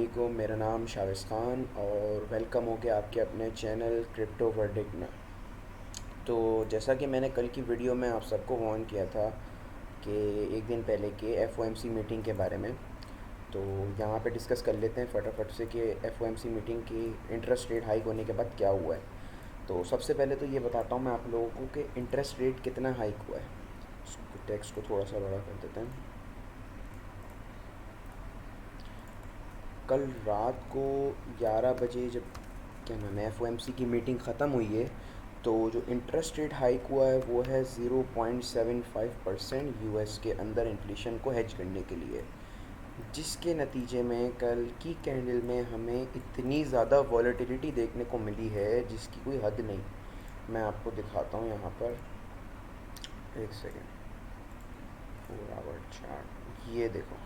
वालेकुम, मेरा नाम शाविज़ ख़ान और वेलकम हो गया आपके अपने चैनल क्रिप्टो वर्डिक्ट में। तो जैसा कि मैंने कल की वीडियो में आप सबको वार्न किया था कि एक दिन पहले के एफओएमसी मीटिंग के बारे में, तो यहाँ पे डिस्कस कर लेते हैं फटाफट से कि एफओएमसी मीटिंग की इंटरेस्ट रेट हाइक होने के बाद क्या हुआ है। तो सबसे पहले तो ये बताता हूँ मैं आप लोगों को कि इंटरेस्ट रेट कितना हाइक हुआ है। टेक्स्ट को थोड़ा सा बड़ा कर देते हैं। कल रात को 11 बजे जब क्या नाम है एफओएमसी की मीटिंग ख़त्म हुई है, तो जो इंटरेस्ट रेट हाइक हुआ है वो है 0.75% यूएस के अंदर इन्फ्लेशन को हेज करने के लिए, जिसके नतीजे में कल की कैंडल में हमें इतनी ज़्यादा वॉलेटिलिटी देखने को मिली है जिसकी कोई हद नहीं। मैं आपको दिखाता हूँ यहाँ पर, एक सेकेंड। 4 आवर चार्ट, ये देखो,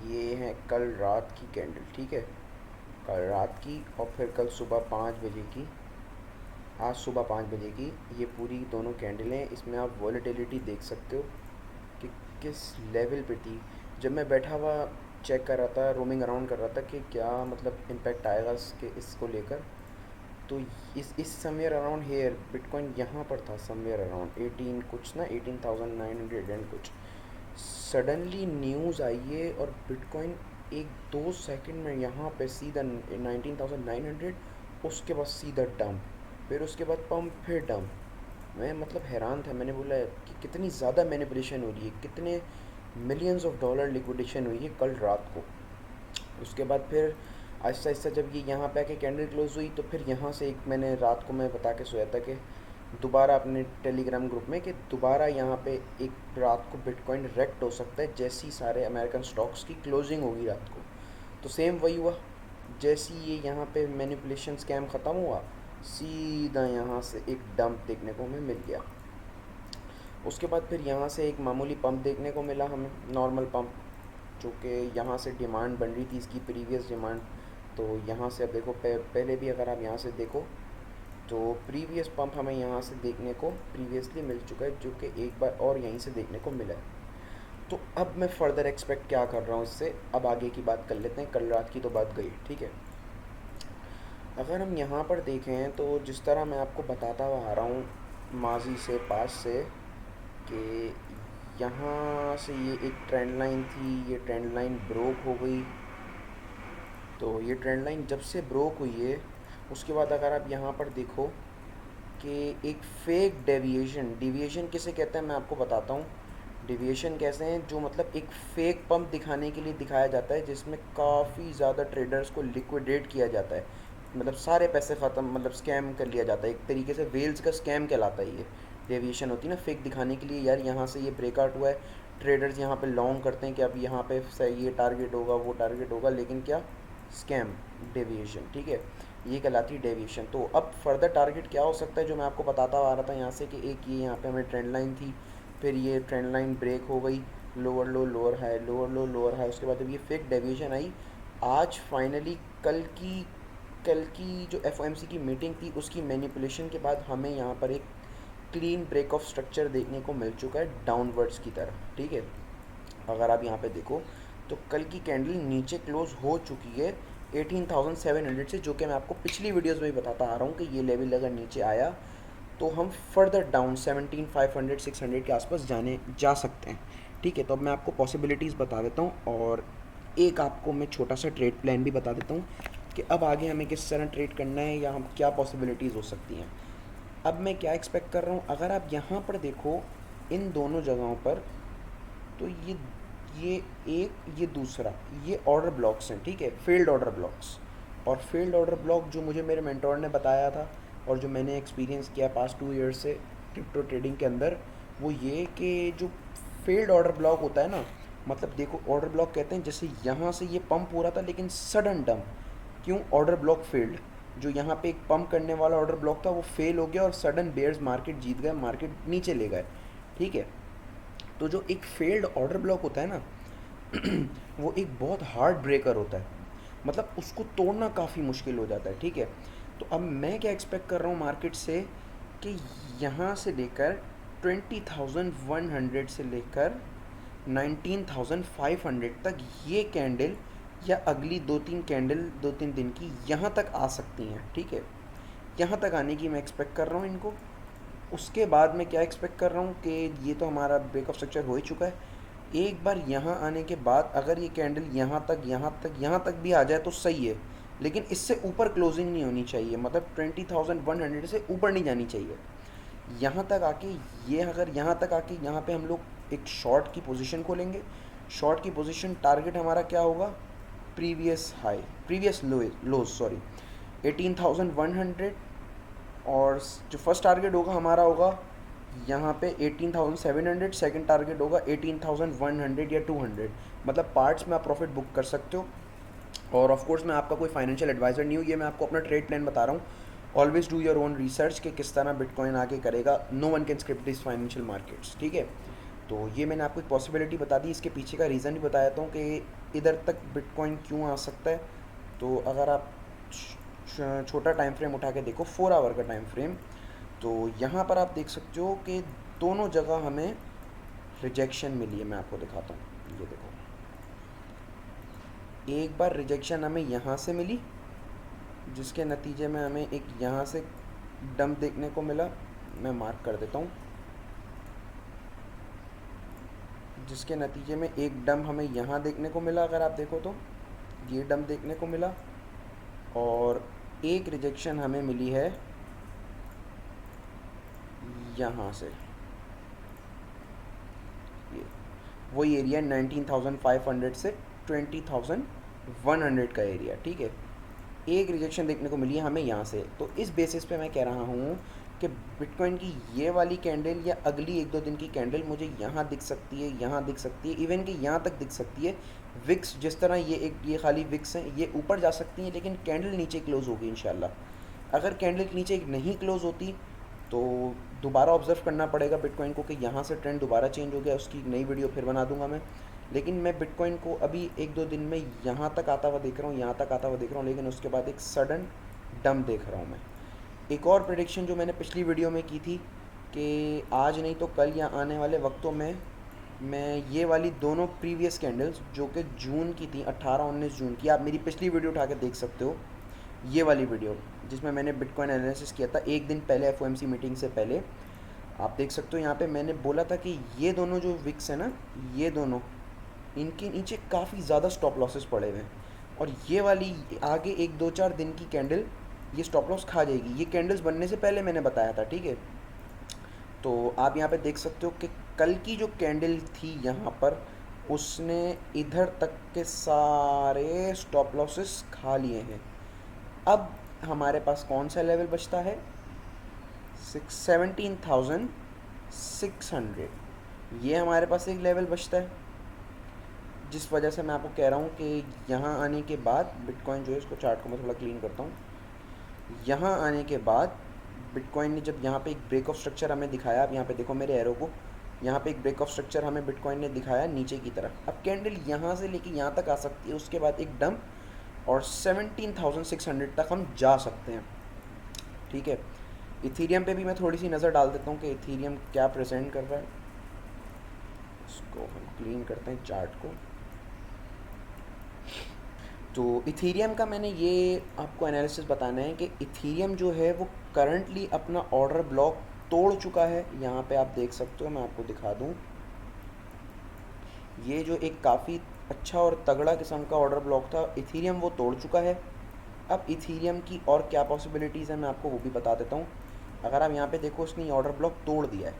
ये है कल रात की कैंडल, ठीक है, कल रात की, और फिर कल सुबह 5 बजे की, आज सुबह 5 बजे की, ये पूरी दोनों कैंडलें, इसमें आप वॉलेटिलिटी देख सकते हो कि किस लेवल पे थी। जब मैं बैठा हुआ चेक कर रहा था, रोमिंग अराउंड कर रहा था कि क्या मतलब इम्पैक्ट आएगा इसको लेकर, तो इस समवेयर अराउंड हेयर बिटकॉइन यहाँ पर था, समवेयर अराउंड 18 कुछ ना, 18,900 एंड कुछ। सडनली न्यूज़ आई है और बिटकॉइन एक दो सेकंड में यहाँ पे सीधा 19,900, उसके बाद सीधा डंप, फिर उसके बाद पंप, फिर डंप। मैं मतलब हैरान था, मैंने बोला कि कितनी ज़्यादा मैनिपुलेशन हो रही है, कितने मिलियंस ऑफ डॉलर लिक्विडेशन हुई है कल रात को। उसके बाद फिर आहिस्ता आहिस्ता जब ये यहाँ पे आके कैंडल क्लोज हुई, तो फिर यहाँ से एक मैंने रात को मैं बता के सोया था कि दोबारा अपने टेलीग्राम ग्रुप में कि दोबारा यहाँ पे एक रात को बिटकॉइन रेक्ट हो सकता है जैसी सारे अमेरिकन स्टॉक्स की क्लोजिंग होगी रात को। तो सेम वही हुआ, जैसी ये यहाँ पे मैनिपुलेशन स्कैम ख़त्म हुआ, सीधा यहाँ से एक डंप देखने को हमें मिल गया। उसके बाद फिर यहाँ से एक मामूली पंप देखने को मिला हमें, नॉर्मल पंप, जो कि यहाँ से डिमांड बन रही थी इसकी प्रीवियस डिमांड। तो यहाँ से अब देखो, पहले भी अगर आप यहाँ से देखो तो प्रीवियस पंप हमें यहाँ से देखने को प्रीवियसली मिल चुका है, जो कि एक बार और यहीं से देखने को मिला है। तो अब मैं फ़र्दर एक्सपेक्ट क्या कर रहा हूँ इससे, अब आगे की बात कर लेते हैं। कल रात की तो बात गई, ठीक है। अगर हम यहाँ पर देखें तो जिस तरह मैं आपको बताता हुआ आ रहा हूँ माजी से पास से, कि यहाँ से ये एक ट्रेंड लाइन थी, ये ट्रेंड लाइन ब्रोक हो गई। तो ये ट्रेंड लाइन जब से ब्रोक हुई है, उसके बाद अगर आप यहाँ पर देखो कि एक फेक डेविएशन किसे कहते हैं मैं आपको बताता हूँ। डेविएशन कैसे हैं, जो मतलब एक फेक पंप दिखाने के लिए दिखाया जाता है, जिसमें काफ़ी ज़्यादा ट्रेडर्स को लिक्विडेट किया जाता है, मतलब सारे पैसे ख़त्म, मतलब स्कैम कर लिया जाता है, एक तरीके से वेल्स का स्कैम कहलाता है ये। डेविएशन होती है ना, फेक दिखाने के लिए, यार यहाँ से ये ब्रेकआउट हुआ है, ट्रेडर्स यहाँ पे लॉन्ग करते हैं कि अब यहाँ पे ये टारगेट होगा, वो टारगेट होगा, लेकिन क्या, स्कैम, डेविएशन, ठीक है, ये कहलाती है डेविएशन। तो अब फर्दर टारगेट क्या हो सकता है, जो मैं आपको बताता आ रहा था यहाँ से, कि एक ये यहाँ पे हमें ट्रेंड लाइन थी, फिर ये ट्रेंड लाइन ब्रेक हो गई, लोअर लो लोअर हाई, लोअर लो लोअर हाई, उसके बाद जब ये फेक डेविएशन आई, आज फाइनली कल की जो एफओएमसी की मीटिंग थी उसकी मैनिपुलेशन के बाद हमें यहाँ पर एक क्लीन ब्रेक ऑफ स्ट्रक्चर देखने को मिल चुका है डाउनवर्ड्स की तरफ, ठीक है। अगर आप यहाँ पे देखो तो कल की कैंडल नीचे क्लोज हो चुकी है 18,700 से, जो कि मैं आपको पिछली वीडियोस में भी बताता आ रहा हूँ कि ये लेवल अगर नीचे आया तो हम फर्दर डाउन 17,500 600 के आसपास जा सकते हैं, ठीक है। तो अब मैं आपको पॉसिबिलिटीज़ बता देता हूँ और एक आपको मैं छोटा सा ट्रेड प्लान भी बता देता हूँ कि अब आगे हमें किस तरह ट्रेड करना है या हम क्या पॉसिबिलिटीज़ हो सकती हैं। अब मैं क्या एक्सपेक्ट कर रहा हूँ, अगर आप यहाँ पर देखो इन दोनों जगहों पर, तो ये एक, ये दूसरा, ये ऑर्डर ब्लॉक्स हैं, ठीक है, फेल्ड ऑर्डर ब्लॉक्स। और फेल्ड ऑर्डर ब्लॉक जो मुझे मेरे मेंटोर ने बताया था और जो मैंने एक्सपीरियंस किया पास्ट 2 ईयर्स से क्रिप्टो ट्रेडिंग के अंदर, वो ये कि जो फेल्ड ऑर्डर ब्लॉक होता है ना, मतलब देखो, ऑर्डर ब्लॉक कहते हैं जैसे यहाँ से ये पंप हो रहा था लेकिन सडन डंप, क्यों, ऑर्डर ब्लॉक फेल्ड। जो यहाँ पे एक पंप करने वाला ऑर्डर ब्लॉक था वो फेल हो गया और सडन बेयर्स मार्केट जीत गए, मार्केट नीचे ले गए, ठीक है। तो जो एक फेल्ड ऑर्डर ब्लॉक होता है ना, वो एक बहुत हार्ड ब्रेकर होता है, मतलब उसको तोड़ना काफ़ी मुश्किल हो जाता है, ठीक है। तो अब मैं क्या एक्सपेक्ट कर रहा हूँ मार्केट से, कि यहाँ से लेकर 20,100 से लेकर 19,500 तक ये कैंडल या अगली 2-3 कैंडल 2-3 दिन की यहाँ तक आ सकती हैं, ठीक है। यहाँ तक आने की मैं एक्सपेक्ट कर रहा हूँ इनको। उसके बाद मैं क्या एक्सपेक्ट कर रहा हूँ कि ये तो हमारा ब्रेक ऑफ स्ट्रक्चर हो ही चुका है। एक बार यहाँ आने के बाद अगर ये कैंडल यहाँ तक भी आ जाए तो सही है, लेकिन इससे ऊपर क्लोजिंग नहीं होनी चाहिए, मतलब 20,100 से ऊपर नहीं जानी चाहिए। यहाँ तक आके ये अगर यहाँ तक आके यहाँ पे हम लोग एक शॉर्ट की पोजीशन खोलेंगे। शॉर्ट की पोजीशन टारगेट हमारा क्या होगा, प्रीवियस लो सॉरी 18,100, और जो फर्स्ट टारगेट होगा हमारा होगा यहाँ पे 18,700, सेकंड टारगेट होगा 18,100 या 200। मतलब पार्ट्स में आप प्रॉफिट बुक कर सकते हो। और ऑफ कोर्स मैं आपका कोई फाइनेंशियल एडवाइज़र नहीं हूँ, ये मैं आपको अपना ट्रेड प्लान बता रहा हूँ। Always do your own research कि किस तरह बिटकॉइन आगे करेगा। No one can script this financial markets, ठीक है। तो ये मैंने आपको एक पॉसिबिलिटी बता दी, इसके पीछे का रीज़न भी बताया था कि इधर तक बिटकॉइन क्यों आ सकता है। तो अगर आप छोटा टाइम फ्रेम उठा के देखो, 4 आवर का टाइम फ्रेम, तो यहाँ पर आप देख सकते हो कि दोनों जगह हमें रिजेक्शन मिली है। मैं आपको दिखाता हूँ, ये देखो, एक बार रिजेक्शन हमें यहाँ से मिली, जिसके नतीजे में हमें एक यहाँ से डंप देखने को मिला। मैं मार्क कर देता हूँ, जिसके नतीजे में एक डंप हमें यहाँ देखने को मिला। अगर आप देखो तो ये डंप देखने को मिला, और एक रिजेक्शन हमें मिली है यहाँ से। ये वही एरिया 19,500 से 20,100 का एरिया, ठीक है। एक रिजेक्शन देखने को मिली है हमें यहाँ से। तो इस बेसिस पे मैं कह रहा हूँ कि बिटकॉइन की ये वाली कैंडल या अगली 1-2 दिन की कैंडल मुझे यहाँ दिख सकती है, यहाँ दिख सकती है, इवन कि यहाँ तक दिख सकती है। विक्स जिस तरह ये खाली विक्स हैं, ये ऊपर जा सकती हैं, लेकिन कैंडल नीचे क्लोज़ होगी इंशाल्लाह। अगर कैंडल नीचे नहीं क्लोज़ होती तो दोबारा ऑब्ज़र्व करना पड़ेगा बिटकॉइन को कि यहाँ से ट्रेंड दोबारा चेंज हो गया। उसकी नई वीडियो फिर बना दूंगा मैं। लेकिन मैं बिटकॉइन को अभी 1-2 दिन में यहाँ तक आता हुआ देख रहा हूँ, यहाँ तक आता हुआ देख रहा हूँ, लेकिन उसके बाद एक सडन डंप देख रहा हूँ मैं। एक और प्रेडिक्शन जो मैंने पिछली वीडियो में की थी कि आज नहीं तो कल या आने वाले वक्तों में मैं ये वाली दोनों प्रीवियस कैंडल्स जो कि जून की थी, 18-19 जून की, आप मेरी पिछली वीडियो उठा के देख सकते हो, ये वाली वीडियो जिसमें मैंने बिटकॉइन एनालिसिस किया था एक दिन पहले एफओएमसी मीटिंग से पहले। आप देख सकते हो यहाँ पे मैंने बोला था कि ये दोनों जो विक्स है ना, ये दोनों, इनके नीचे काफ़ी ज़्यादा स्टॉप लॉसेस पड़े हुए हैं, और ये वाली आगे 1-2-4 दिन की कैंडल ये स्टॉप लॉस खा जाएगी। ये कैंडल्स बनने से पहले मैंने बताया था, ठीक है। तो आप यहाँ पे देख सकते हो कि कल की जो कैंडल थी यहाँ पर, उसने इधर तक के सारे स्टॉप लॉसेस खा लिए हैं। अब हमारे पास कौन सा लेवल बचता है, 17,600। ये हमारे पास एक लेवल बचता है, जिस वजह से मैं आपको कह रहा हूँ कि यहाँ आने के बाद बिटकॉइन जो है, इसको चार्ट को मैं थोड़ा क्लीन करता हूँ। यहाँ आने के बाद बिटकॉइन ने जब यहाँ पे एक ब्रेक ऑफ स्ट्रक्चर हमें दिखाया, आप यहाँ पे देखो मेरे एरो को, यहाँ पे एक ब्रेक ऑफ स्ट्रक्चर हमें बिटकॉइन ने दिखाया नीचे की तरफ। अब कैंडल यहाँ से लेके यहाँ तक आ सकती है, उसके बाद एक डंप, और 17,600 तक हम जा सकते हैं, ठीक है। इथीरियम पे भी मैं थोड़ी सी नज़र डाल देता हूँ कि इथीरियम क्या प्रेजेंट कर रहा है। इसको हम क्लीन करते हैं चार्ट को। तो इथीरियम का मैंने ये आपको एनालिसिस बताना है कि इथीरियम जो है वो करंटली अपना ऑर्डर ब्लॉक तोड़ चुका है। यहाँ पे आप देख सकते हो, मैं आपको दिखा दूँ, ये जो एक काफ़ी अच्छा और तगड़ा किस्म का ऑर्डर ब्लॉक था, इथीरियम वो तोड़ चुका है। अब इथीरियम की और क्या पॉसिबिलिटीज़ हैं मैं आपको वो भी बता देता हूँ। अगर आप यहाँ पे देखो, उसने ऑर्डर ब्लॉक तोड़ दिया है।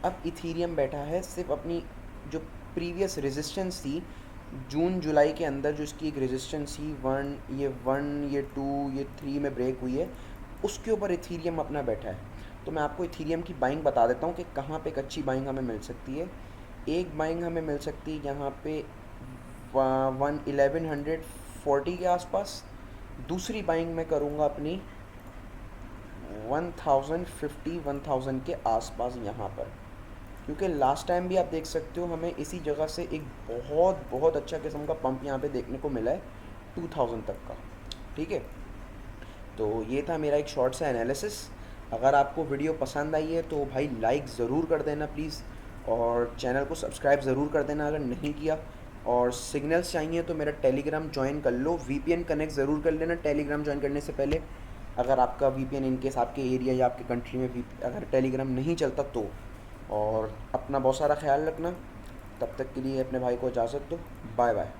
अब इथीरियम बैठा है सिर्फ अपनी जो प्रीवियस रेजिस्टेंस थी जून जुलाई के अंदर, जो इसकी एक रेजिस्टेंस थी 1, ये 2, ये 3 में ब्रेक हुई है, उसके ऊपर इथीरियम अपना बैठा है। तो मैं आपको इथीरियम की बाइंग बता देता हूँ कि कहाँ पे एक अच्छी बाइंग हमें मिल सकती है। एक बाइंग हमें मिल सकती है यहाँ पे 1140 के आसपास। दूसरी बाइंग मैं करूँगा अपनी 1050 के आसपास यहाँ पर, क्योंकि लास्ट टाइम भी आप देख सकते हो हमें इसी जगह से एक बहुत अच्छा किस्म का पंप यहाँ पे देखने को मिला है 2000 तक का, ठीक है। तो ये था मेरा एक शॉर्ट सा एनालिसिस। अगर आपको वीडियो पसंद आई है तो भाई लाइक ज़रूर कर देना प्लीज़, और चैनल को सब्सक्राइब ज़रूर कर देना अगर नहीं किया। और सिग्नल्स चाहिए तो मेरा टेलीग्राम ज्वाइन कर लो, वीपीएन कनेक्ट ज़रूर कर लेना टेलीग्राम ज्वाइन करने से पहले। अगर आपका वीपीएन इनकेस आपके एरिया या आपके कंट्री में अगर टेलीग्राम नहीं चलता तो। और अपना बहुत सारा ख्याल रखना। तब तक के लिए अपने भाई को इजाज़त दो। Bye bye.